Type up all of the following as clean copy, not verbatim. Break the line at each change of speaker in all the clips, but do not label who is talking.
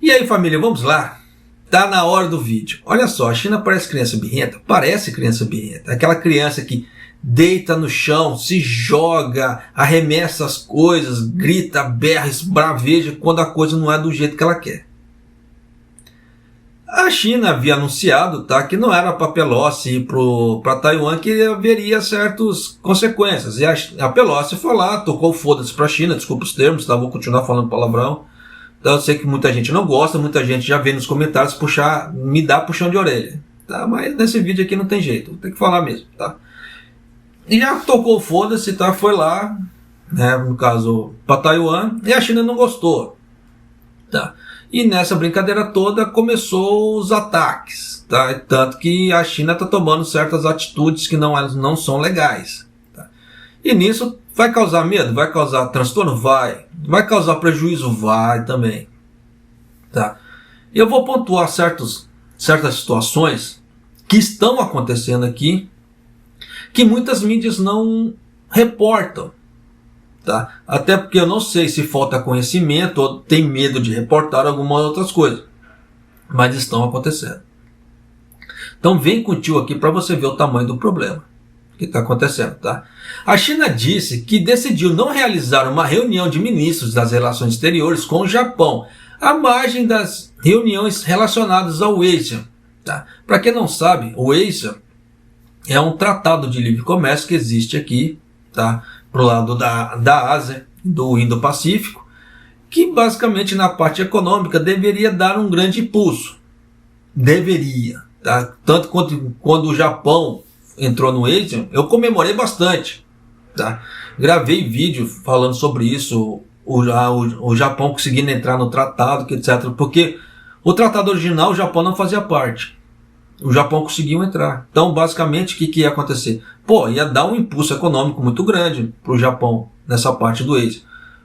E aí, família, vamos lá? Tá na hora do vídeo. Olha só, a China parece criança birrenta. Parece criança birrenta. Aquela criança que deita no chão, se joga, arremessa as coisas, grita, berra, esbraveja quando a coisa não é do jeito que ela quer. A China havia anunciado, tá, que não era para Pelosi ir para Taiwan, que haveria certas consequências. E a Pelosi foi lá, tocou foda-se para a China, desculpa os termos, tá, vou continuar falando palavrão. Então eu sei que muita gente não gosta, muita gente já vê nos comentários me dá puxão de orelha. Tá? Mas nesse vídeo aqui não tem jeito, tem que falar mesmo. Tá? E já tocou foda-se, tá? Foi lá, né, no caso, para Taiwan, e a China não gostou. Tá? E nessa brincadeira toda começou os ataques. Tá? Tanto que a China está tomando certas atitudes que não são legais. Tá? E nisso vai causar medo? Vai causar transtorno? Vai. Vai causar prejuízo? Vai também. Tá? E eu vou pontuar certas situações que estão acontecendo aqui, que muitas mídias não reportam. Tá? Até porque eu não sei se falta conhecimento ou tem medo de reportar algumas outras coisas. Mas estão acontecendo. Então vem com o tio aqui para você ver o tamanho do problema que está acontecendo. Tá? A China disse que decidiu não realizar uma reunião de ministros das relações exteriores com o Japão, à margem das reuniões relacionadas ao ASEAN. Tá? Para quem não sabe, o ASEAN é um tratado de livre comércio que existe aqui, tá? Para o lado da Ásia, do Indo-Pacífico, que basicamente na parte econômica deveria dar um grande impulso. Deveria. Tá? Tanto quando o Japão entrou no ASEAN, eu comemorei bastante. Tá? Gravei vídeo falando sobre isso, o Japão conseguindo entrar no tratado, etc. Porque o tratado original o Japão não fazia parte. O Japão conseguiu entrar. Então, basicamente, o que ia acontecer? Pô, ia dar um impulso econômico muito grande para o Japão nessa parte do ASEAN.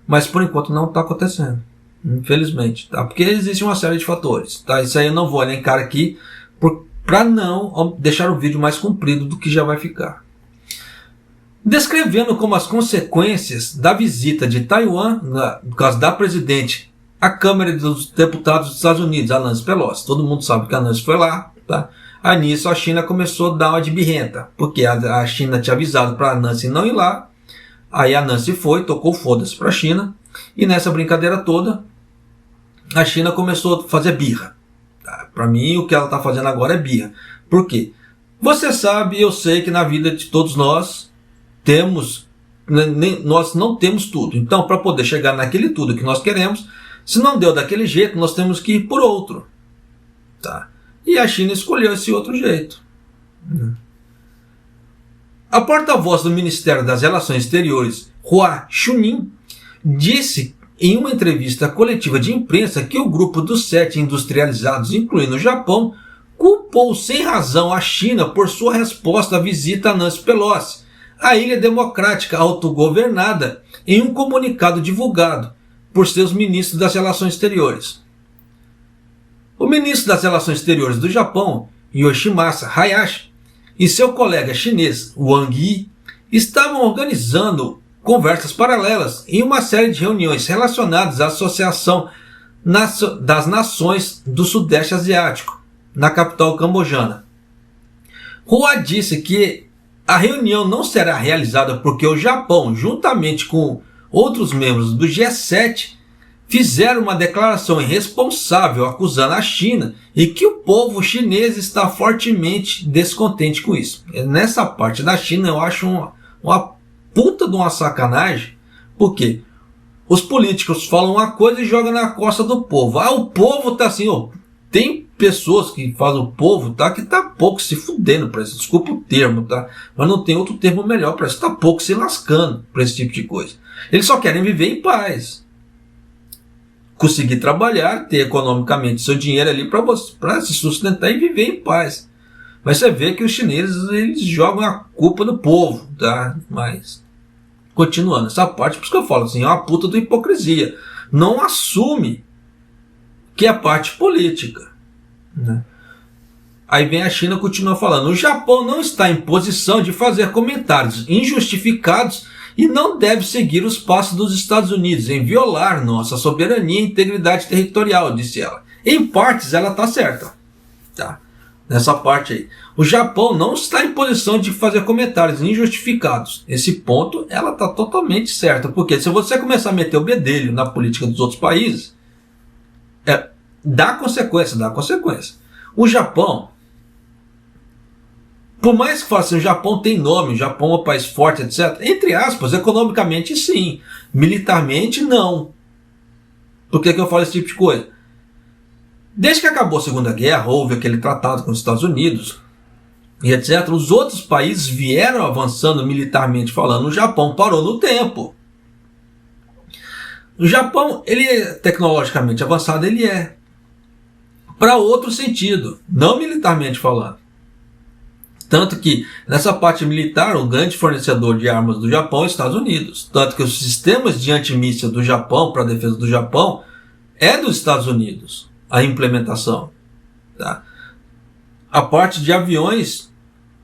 Mas, por enquanto, não está acontecendo. Infelizmente. Tá? Porque existe uma série de fatores. Tá? Isso aí eu não vou elencar aqui para não deixar o vídeo mais comprido do que já vai ficar. Descrevendo como as consequências da visita de Taiwan, no caso da presidente, à Câmara dos Deputados dos Estados Unidos, a Nancy Pelosi. Todo mundo sabe que a Nancy foi lá. Tá? Aí nisso a China começou a dar uma de birrenta, porque a China tinha avisado para a Nancy não ir lá. Aí a Nancy foi, tocou foda-se para a China, e nessa brincadeira toda a China começou a fazer birra. Tá? Para mim o que ela está fazendo agora é birra. Por quê? Você sabe, eu sei que na vida de todos nós nós não temos tudo. Então, para poder chegar naquele tudo que nós queremos, se não deu daquele jeito, nós temos que ir por outro. Tá? E a China escolheu esse outro jeito. A porta-voz do Ministério das Relações Exteriores, Hua Chunying, disse em uma entrevista coletiva de imprensa que o grupo dos 7 industrializados, incluindo o Japão, culpou sem razão a China por sua resposta à visita a Nancy Pelosi, a Ilha Democrática Autogovernada, em um comunicado divulgado por seus ministros das Relações Exteriores. O ministro das Relações Exteriores do Japão, Yoshimasa Hayashi, e seu colega chinês, Wang Yi, estavam organizando conversas paralelas em uma série de reuniões relacionadas à Associação das Nações do Sudeste Asiático, na capital cambojana. Hua disse que a reunião não será realizada porque o Japão, juntamente com outros membros do G7, fizeram uma declaração irresponsável acusando a China e que o povo chinês está fortemente descontente com isso. Nessa parte da China eu acho uma puta de uma sacanagem, porque os políticos falam uma coisa e jogam na costa do povo. Ah, o povo tá assim, ó, tem pessoas que fazem o povo, tá, que tá pouco se fudendo para isso, desculpa o termo, tá, mas não tem outro termo melhor para isso, tá pouco se lascando para esse tipo de coisa. Eles só querem viver em paz. Conseguir trabalhar, ter economicamente seu dinheiro ali para se sustentar e viver em paz. Mas você vê que os chineses eles jogam a culpa no povo, tá? Mas, continuando, essa parte, por isso que eu falo assim, é uma puta da hipocrisia. Não assume que é parte política. Né? Aí vem a China e continua falando, o Japão não está em posição de fazer comentários injustificados e não deve seguir os passos dos Estados Unidos em violar nossa soberania e integridade territorial, disse ela. Em partes ela está certa, tá? Nessa parte aí. O Japão não está em posição de fazer comentários injustificados. Esse ponto ela está totalmente certa. Porque se você começar a meter o bedelho na política dos outros países, dá consequência, dá consequência. O Japão, por mais que fale assim, o Japão tem nome, o Japão é um país forte, etc. Entre aspas, economicamente sim. Militarmente não. Por que eu falo esse tipo de coisa? Desde que acabou a Segunda Guerra, houve aquele tratado com os Estados Unidos e etc. Os outros países vieram avançando militarmente falando. O Japão parou no tempo. O Japão, ele é tecnologicamente avançado, ele é. Para outro sentido, não militarmente falando. Tanto que, nessa parte militar, o grande fornecedor de armas do Japão é os Estados Unidos. Tanto que os sistemas de antimíssil do Japão, para a defesa do Japão, é dos Estados Unidos. A implementação. Tá? A parte de aviões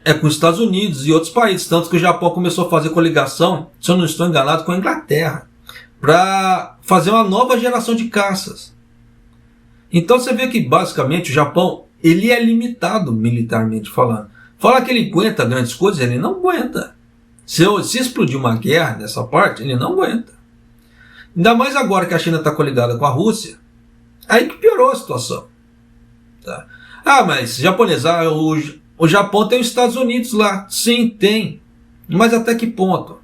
é com os Estados Unidos e outros países. Tanto que o Japão começou a fazer coligação, se eu não estou enganado, com a Inglaterra, para fazer uma nova geração de caças. Então você vê que basicamente o Japão ele é limitado militarmente falando. Falar que ele aguenta grandes coisas, ele não aguenta. Se explodir uma guerra nessa parte, ele não aguenta. Ainda mais agora que a China está coligada com a Rússia, aí que piorou a situação. Tá? Ah, mas japonês, o Japão tem os Estados Unidos lá. Sim, tem. Mas até que ponto?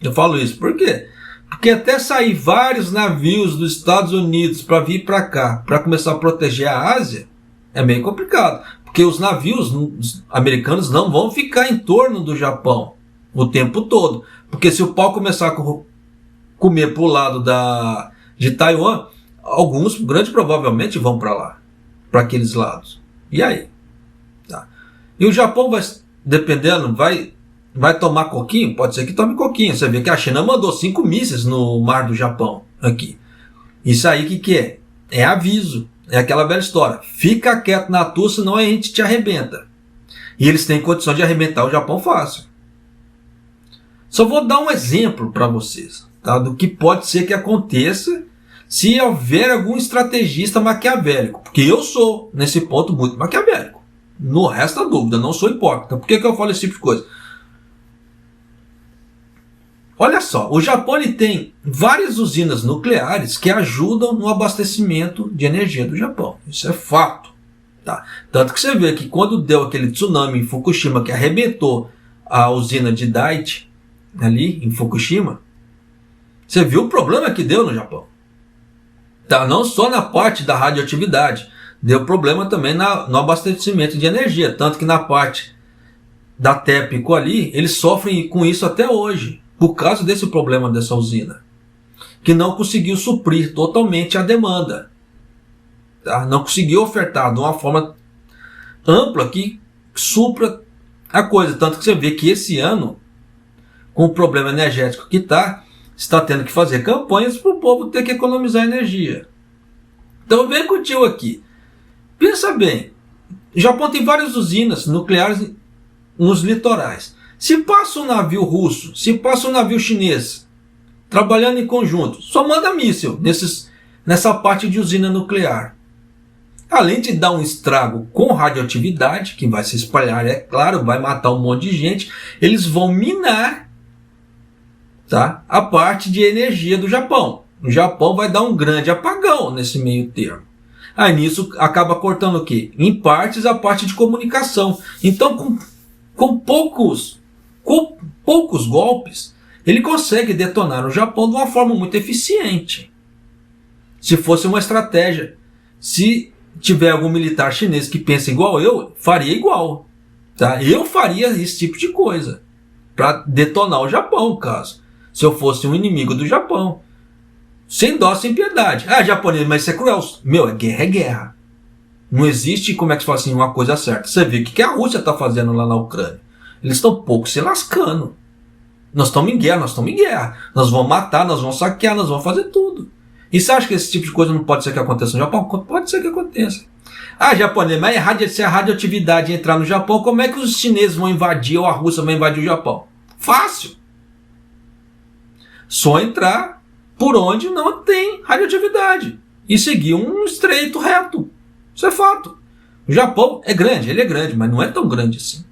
Eu falo isso. Por quê? Porque até sair vários navios dos Estados Unidos para vir para cá, para começar a proteger a Ásia, é meio complicado. Porque os navios americanos não vão ficar em torno do Japão o tempo todo. Porque se o pau começar a comer para o lado de Taiwan, alguns, grande provavelmente, vão para lá, para aqueles lados. E aí? Tá. E o Japão vai, dependendo, vai tomar coquinho? Pode ser que tome coquinho. Você vê que a China mandou 5 mísseis no mar do Japão, aqui. Isso aí o que é? É aviso. É aquela velha história. Fica quieto na tua, senão a gente te arrebenta. E eles têm condição de arrebentar o Japão fácil. Só vou dar um exemplo para vocês, tá? Do que pode ser que aconteça se houver algum estrategista maquiavélico. Porque eu sou, nesse ponto, muito maquiavélico. No resto da dúvida, não sou hipócrita. Por que eu falo esse tipo de coisa? Olha só, o Japão ele tem várias usinas nucleares que ajudam no abastecimento de energia do Japão. Isso é fato. Tá? Tanto que você vê que quando deu aquele tsunami em Fukushima que arrebentou a usina de Daiichi, ali em Fukushima, você viu o problema que deu no Japão. Tá? Não só na parte da radioatividade, deu problema também no abastecimento de energia. Tanto que na parte da TEPCO ali, eles sofrem com isso até hoje. Por causa desse problema dessa usina, que não conseguiu suprir totalmente a demanda. Tá? Não conseguiu ofertar de uma forma ampla que supra a coisa. Tanto que você vê que esse ano, com o problema energético que está tendo que fazer campanhas para o povo ter que economizar energia. Então vem contigo aqui. Pensa bem, o Japão tem várias usinas nucleares nos litorais. Se passa um navio russo, se passa um navio chinês, trabalhando em conjunto, só manda míssil nessa parte de usina nuclear. Além de dar um estrago com radioatividade, que vai se espalhar, é claro, vai matar um monte de gente, eles vão minar, tá, a parte de energia do Japão. O Japão vai dar um grande apagão nesse meio termo. Aí nisso acaba cortando o quê? Em partes a parte de comunicação. Então com poucos golpes, ele consegue detonar o Japão de uma forma muito eficiente. Se fosse uma estratégia, se tiver algum militar chinês que pensa igual eu, faria igual. Tá? Eu faria esse tipo de coisa para detonar o Japão, caso. Se eu fosse um inimigo do Japão. Sem dó, sem piedade. Ah, japonês, mas isso é cruel. Meu, é guerra. Não existe, como é que se fala assim, uma coisa certa. Você vê o que a Rússia está fazendo lá na Ucrânia. Eles estão pouco se lascando. Nós estamos em guerra. Nós vamos matar, nós vamos saquear, nós vamos fazer tudo. E você acha que esse tipo de coisa não pode ser que aconteça no Japão? Pode ser que aconteça. Ah, japonês, mas se a radioatividade entrar no Japão, como é que os chineses vão invadir ou a Rússia vai invadir o Japão? Fácil. Só entrar por onde não tem radioatividade. e seguir um estreito reto. Isso é fato. O Japão é grande, ele é grande, mas não é tão grande assim.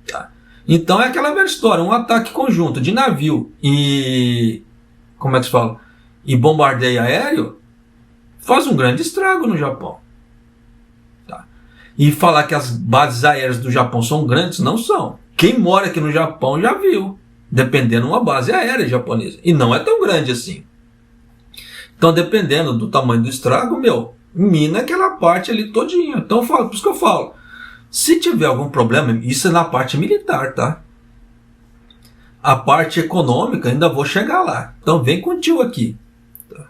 Tá? Então é aquela velha história, um ataque conjunto de navio e... como é que se fala? E bombardeio aéreo faz um grande estrago no Japão. Tá? E falar que as bases aéreas do Japão são grandes, não são. Quem mora aqui no Japão já viu, dependendo de uma base aérea japonesa. E não é tão grande assim. Então, dependendo do tamanho do estrago, mina aquela parte ali todinha. Então, por isso que eu falo. Se tiver algum problema, isso é na parte militar, tá? A parte econômica, ainda vou chegar lá. Então, vem contigo aqui. Tá?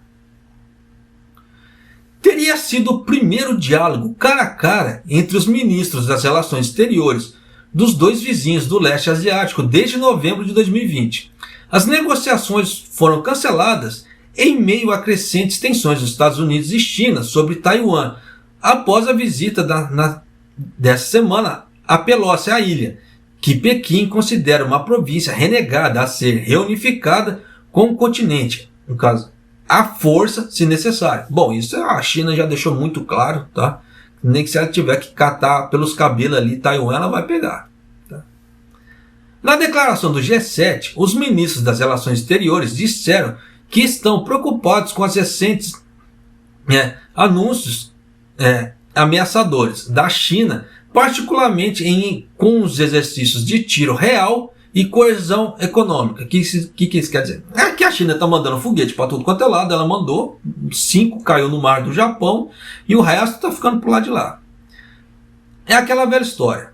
Teria sido o primeiro diálogo cara a cara entre os ministros das relações exteriores dos dois vizinhos do leste asiático desde novembro de 2020. As negociações foram canceladas em meio a crescentes tensões dos Estados Unidos e China sobre Taiwan, após a visita dessa semana a Pelosi à ilha, que Pequim considera uma província renegada a ser reunificada com o continente, no caso, à força, se necessário. Bom, isso a China já deixou muito claro, tá? Nem que se ela tiver que catar pelos cabelos ali Taiwan, ela vai pegar. Tá? Na declaração do G7, os ministros das relações exteriores disseram que estão preocupados com os recentes anúncios ameaçadores da China, particularmente com os exercícios de tiro real e coesão econômica. O que isso quer dizer? É que a China está mandando foguete para tudo quanto é lado, ela mandou 5, caiu no mar do Japão, e o resto está ficando para o lado de lá. É aquela velha história.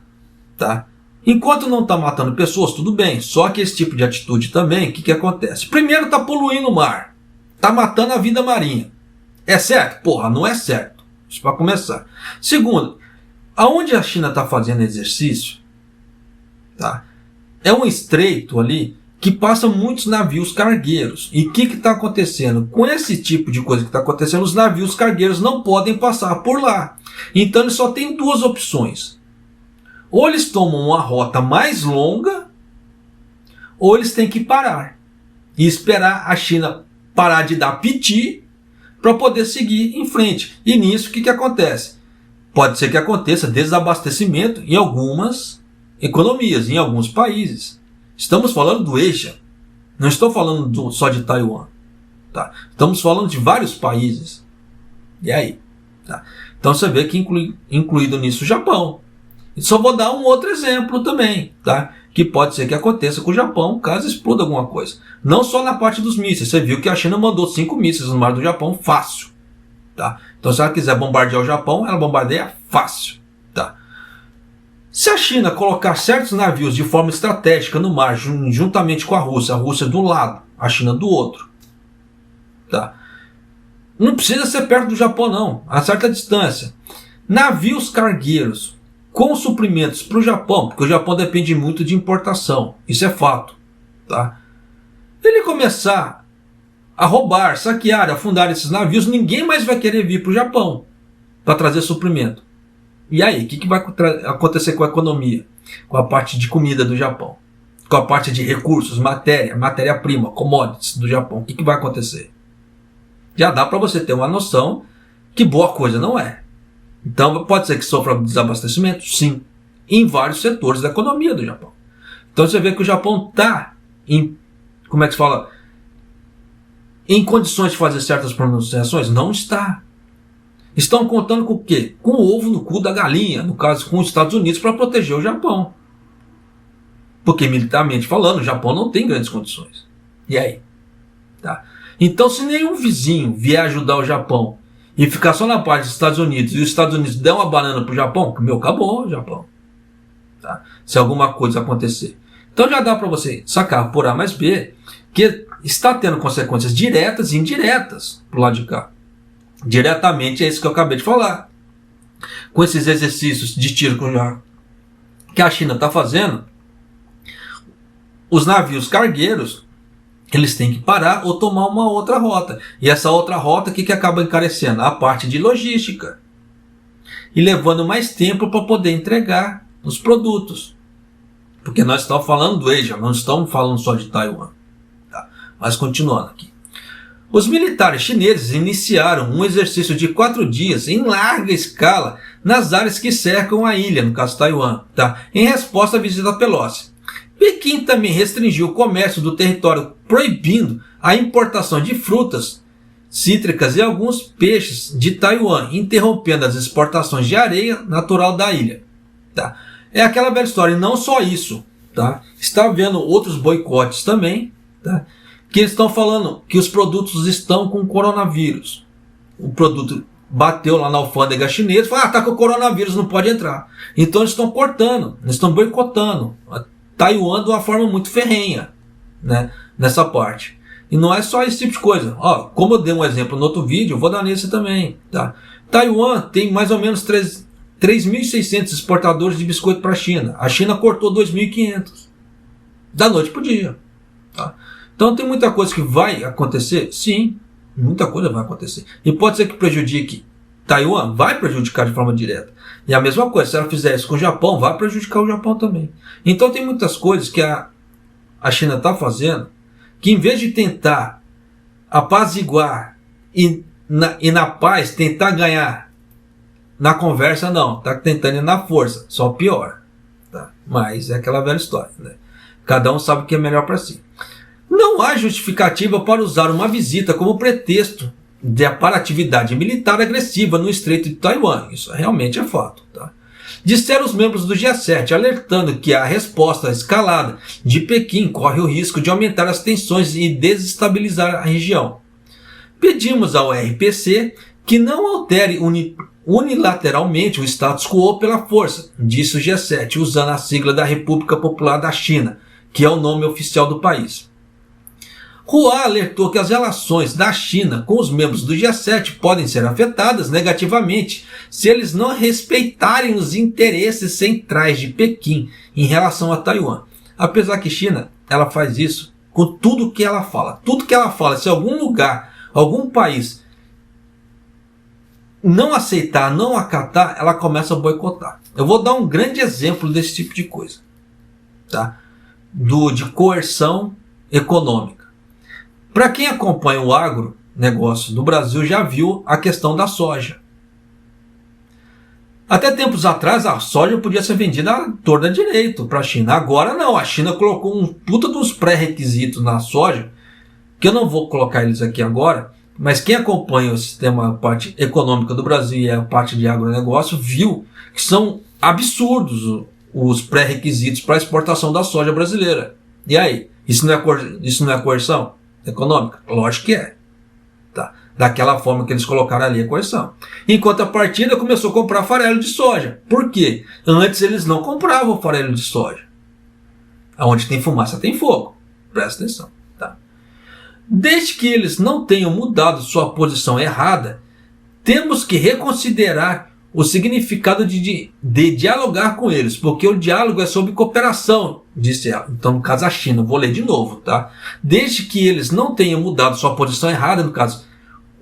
Tá? Enquanto não está matando pessoas, tudo bem, só que esse tipo de atitude também, o que acontece? Primeiro, está poluindo o mar, está matando a vida marinha. É certo? Porra, não é certo. Isso para começar. Segundo, aonde a China está fazendo exercício, tá? É um estreito ali que passa muitos navios cargueiros. E o que está acontecendo? Com esse tipo de coisa que está acontecendo, os navios cargueiros não podem passar por lá. Então eles só têm duas opções. Ou eles tomam uma rota mais longa, ou eles têm que parar. E esperar a China parar de dar piti para poder seguir em frente. E nisso o que acontece? Pode ser que aconteça desabastecimento em algumas economias, em alguns países. Estamos falando do Asia. Não estou falando só de Taiwan. Tá? Estamos falando de vários países. E aí? Tá? Então você vê que incluído nisso o Japão. E só vou dar um outro exemplo também, tá? Que pode ser que aconteça com o Japão caso exploda alguma coisa. Não só na parte dos mísseis. Você viu que a China mandou 5 mísseis no mar do Japão fácil. Tá? Então se ela quiser bombardear o Japão, ela bombardeia fácil. Tá? Se a China colocar certos navios de forma estratégica no mar, juntamente com a Rússia do lado, a China do outro, tá? Não precisa ser perto do Japão não, a certa distância. Navios cargueiros com suprimentos para o Japão, porque o Japão depende muito de importação, isso é fato. Tá? Ele começar a roubar, saquear, afundar esses navios, ninguém mais vai querer vir para o Japão para trazer suprimento. E aí, o que vai acontecer com a economia? Com a parte de comida do Japão? Com a parte de recursos, matéria-prima, commodities do Japão? O que vai acontecer? Já dá para você ter uma noção que boa coisa não é. Então, pode ser que sofra desabastecimento? Sim. Em vários setores da economia do Japão. Então, você vê que o Japão está em... como é que se fala? Em condições de fazer certas pronunciações? Não está. Estão contando com o quê? Com o ovo no cu da galinha, no caso com os Estados Unidos, para proteger o Japão. Porque militarmente falando, o Japão não tem grandes condições. E aí? Tá? Então se nenhum vizinho vier ajudar o Japão e ficar só na parte dos Estados Unidos, e os Estados Unidos der uma banana para o Japão, acabou o Japão. Tá? Se alguma coisa acontecer. Então já dá para você sacar por A mais B que está tendo consequências diretas e indiretas pro lado de cá. Diretamente é isso que eu acabei de falar. Com esses exercícios de tiro que a China está fazendo, os navios cargueiros, eles têm que parar ou tomar uma outra rota. E essa outra rota, o que acaba encarecendo? A parte de logística. E levando mais tempo para poder entregar os produtos. Porque nós estamos falando do Asia, não estamos falando só de Taiwan. Tá? Mas continuando aqui. Os militares chineses iniciaram um exercício de 4 dias em larga escala nas áreas que cercam a ilha, no caso Taiwan, tá? Em resposta à visita a Pelosi. Pequim também restringiu o comércio do território, proibindo a importação de frutas cítricas e alguns peixes de Taiwan, interrompendo as exportações de areia natural da ilha. Tá? É aquela velha história, e não só isso. Tá? Está havendo outros boicotes também, tá? Que eles estão falando que os produtos estão com coronavírus. O produto bateu lá na alfândega chinesa, falou, tá com coronavírus, não pode entrar. Então eles estão cortando, eles estão boicotando a Taiwan de uma forma muito ferrenha, né, nessa parte. E não é só esse tipo de coisa. Ó, como eu dei um exemplo no outro vídeo, eu vou dar nesse também. Tá? Taiwan tem mais ou menos 3.600 exportadores de biscoito para a China. A China cortou 2.500. Da noite para o dia. Tá? Então tem muita coisa que vai acontecer? Sim, muita coisa vai acontecer. E pode ser que prejudique Taiwan? Vai prejudicar de forma direta. E a mesma coisa, se ela fizer isso com o Japão, vai prejudicar o Japão também. Então tem muitas coisas que a China está fazendo, que em vez de tentar apaziguar e na paz tentar ganhar na conversa, não, está tentando ir na força, só pior. Tá? Mas é aquela velha história, né? Cada um sabe o que é melhor para si. Não há justificativa para usar uma visita como pretexto para atividade militar agressiva no Estreito de Taiwan. Isso realmente é fato. Tá? Disseram os membros do G7, alertando que a resposta escalada de Pequim corre o risco de aumentar as tensões e desestabilizar a região. Pedimos ao RPC que não altere unilateralmente o status quo pela força, disse o G7, usando a sigla da República Popular da China, que é o nome oficial do país. Hua alertou que as relações da China com os membros do G7 podem ser afetadas negativamente se eles não respeitarem os interesses centrais de Pequim em relação a Taiwan. Apesar que China, ela faz isso com tudo que ela fala. Tudo que ela fala, se algum lugar, algum país não aceitar, não acatar, ela começa a boicotar. Eu vou dar um grande exemplo desse tipo de coisa. Tá? De coerção econômica. Para quem acompanha o agronegócio do Brasil já viu a questão da soja. Até tempos atrás a soja podia ser vendida à torta direito para a China. Agora não, a China colocou um puta dos pré-requisitos na soja, que eu não vou colocar eles aqui agora, mas quem acompanha o sistema, a parte econômica do Brasil e a parte de agronegócio, viu que são absurdos os pré-requisitos para a exportação da soja brasileira. E aí, isso não é coerção econômica? Lógico que é. Tá? Daquela forma que eles colocaram ali a coerção. Enquanto a partida começou a comprar farelo de soja. Por quê? Antes eles não compravam farelo de soja. Onde tem fumaça tem fogo. Presta atenção. Tá? Desde que eles não tenham mudado sua posição errada, temos que reconsiderar o significado de dialogar com eles, porque o diálogo é sobre cooperação, disse ela. Então, no caso, a China, vou ler de novo, tá? Desde que eles não tenham mudado sua posição errada, no caso,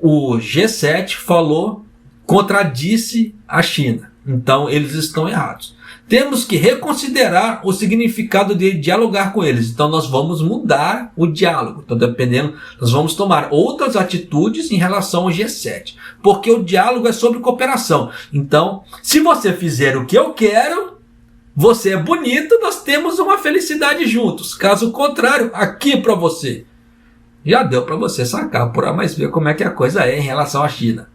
o G7 falou, contradisse a China. Então, eles estão errados. Temos que reconsiderar o significado de dialogar com eles. Então, nós vamos mudar o diálogo. Então, dependendo, nós vamos tomar outras atitudes em relação ao G7. Porque o diálogo é sobre cooperação. Então, se você fizer o que eu quero, você é bonito, nós temos uma felicidade juntos. Caso contrário, aqui para você. Já deu para você sacar, por A mais B, como é que a coisa é em relação à China.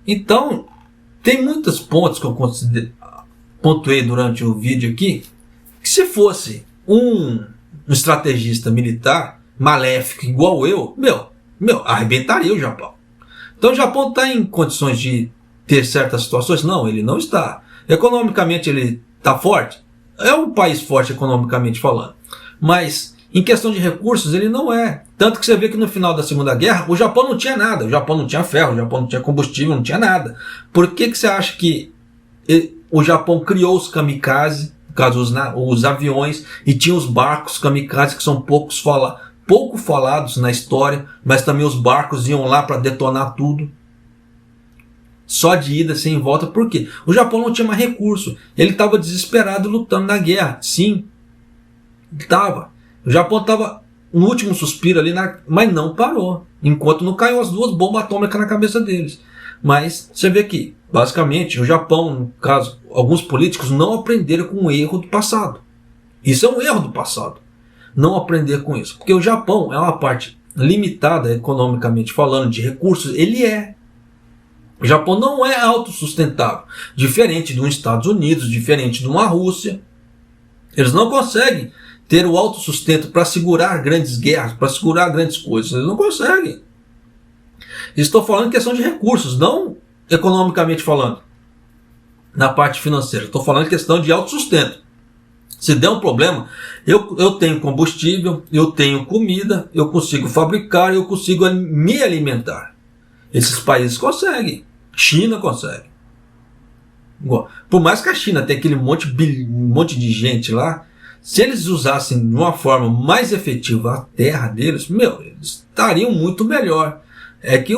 Então, tem muitos pontos que eu pontuei durante o vídeo aqui, que se fosse um estrategista militar maléfico igual eu, arrebentaria o Japão. Então o Japão está em condições de ter certas situações? Não, ele não está. Economicamente ele está forte? É um país forte economicamente falando. Mas em questão de recursos ele não é. Tanto que você vê que no final da Segunda Guerra o Japão não tinha nada. O Japão não tinha ferro, o Japão não tinha combustível, não tinha nada. Por que você acha que o Japão criou os kamikaze, no caso os aviões, e tinha os barcos kamikaze que são pouco falados na história, mas também os barcos iam lá para detonar tudo. Só de ida, sem volta. Por quê? O Japão não tinha mais recurso. Ele estava desesperado lutando na guerra. Sim, estava. O Japão estava no último suspiro ali, mas não parou, enquanto não caiu as 2 bombas atômicas na cabeça deles. Mas você vê que, basicamente, o Japão, no caso, alguns políticos não aprenderam com o erro do passado. Isso é um erro do passado, não aprender com isso. Porque o Japão é uma parte limitada, economicamente falando, de recursos. O Japão não é autossustentável, diferente dos Estados Unidos, diferente de uma Rússia. Eles não conseguem ter o autossustento para segurar grandes guerras, para segurar grandes coisas. Eles não conseguem. Estou falando em questão de recursos, não economicamente falando, na parte financeira. Estou falando em questão de autossustento. Se der um problema, eu tenho combustível, eu tenho comida, eu consigo fabricar, eu consigo me alimentar. Esses países conseguem. China consegue. Por mais que a China tenha aquele monte de gente lá, se eles usassem de uma forma mais efetiva a terra deles, eles estariam muito melhor. É que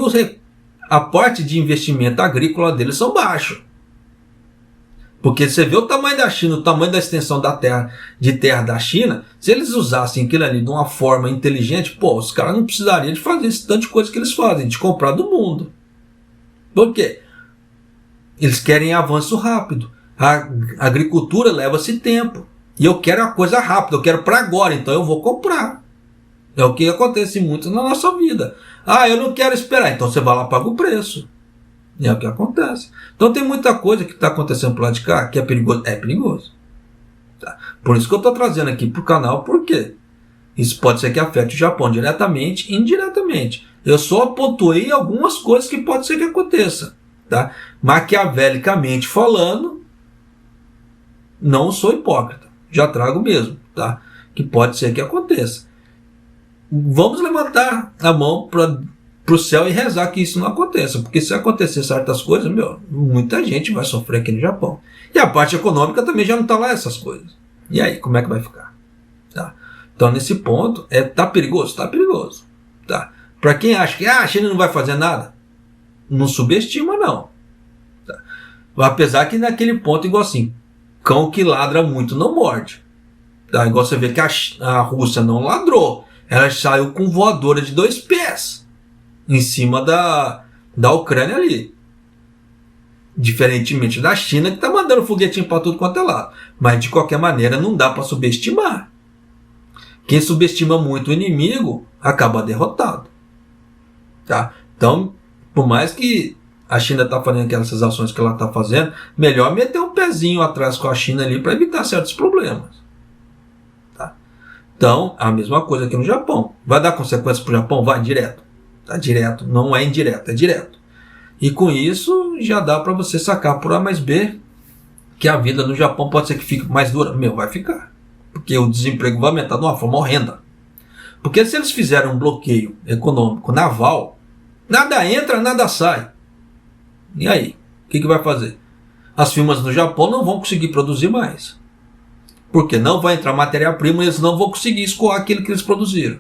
a parte de investimento agrícola deles são baixos. Porque você vê o tamanho da China, o tamanho da extensão da terra da China, se eles usassem aquilo ali de uma forma inteligente, os caras não precisariam de fazer esse tanto de coisa que eles fazem, de comprar do mundo. Por quê? Eles querem avanço rápido. A agricultura leva-se tempo. E eu quero a coisa rápida, eu quero para agora, então eu vou comprar. É o que acontece muito na nossa vida. Eu não quero esperar, então você vai lá e paga o preço. É o que acontece. Então tem muita coisa que está acontecendo por lá de cá que é perigoso. É perigoso. Tá? Por isso que eu estou trazendo aqui para o canal, por quê? Isso pode ser que afete o Japão diretamente e indiretamente. Eu só pontuei algumas coisas que pode ser que aconteça. Tá? Maquiavelicamente falando, não sou hipócrita. Já trago mesmo. Tá? Que pode ser que aconteça. Vamos levantar a mão para o céu e rezar que isso não aconteça. Porque se acontecer certas coisas, muita gente vai sofrer aqui no Japão. E a parte econômica também já não está lá essas coisas. E aí, como é que vai ficar? Tá? Então, nesse ponto, tá perigoso? Tá perigoso. Tá? Para quem acha que a China não vai fazer nada, não subestima, não. Tá? Apesar que naquele ponto, igual assim, cão que ladra muito não morde. Tá? Igual você vê que a Rússia não ladrou. Ela saiu com voadora de 2 pés em cima da Ucrânia ali. Diferentemente da China, que está mandando foguetinho para tudo quanto é lado. Mas, de qualquer maneira, não dá para subestimar. Quem subestima muito o inimigo, acaba derrotado. Tá? Então, por mais que a China está fazendo aquelas ações que ela está fazendo, melhor meter um pezinho atrás com a China ali para evitar certos problemas. Tá? Então, a mesma coisa aqui no Japão. Vai dar consequências para o Japão? Vai direto. Tá? Direto. Não é indireto, é direto. E com isso, já dá para você sacar por A mais B que a vida no Japão pode ser que fique mais dura. Vai ficar. Porque o desemprego vai aumentar de uma forma horrenda. Porque se eles fizerem um bloqueio econômico naval, nada entra, nada sai. E aí? O que vai fazer? As firmas no Japão não vão conseguir produzir mais. Porque não vai entrar matéria-prima e eles não vão conseguir escoar aquilo que eles produziram.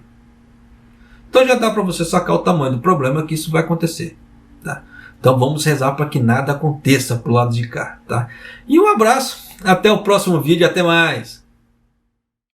Então já dá para você sacar o tamanho do problema que isso vai acontecer. Tá? Então vamos rezar para que nada aconteça pro lado de cá. Tá? E um abraço. Até o próximo vídeo. Até mais.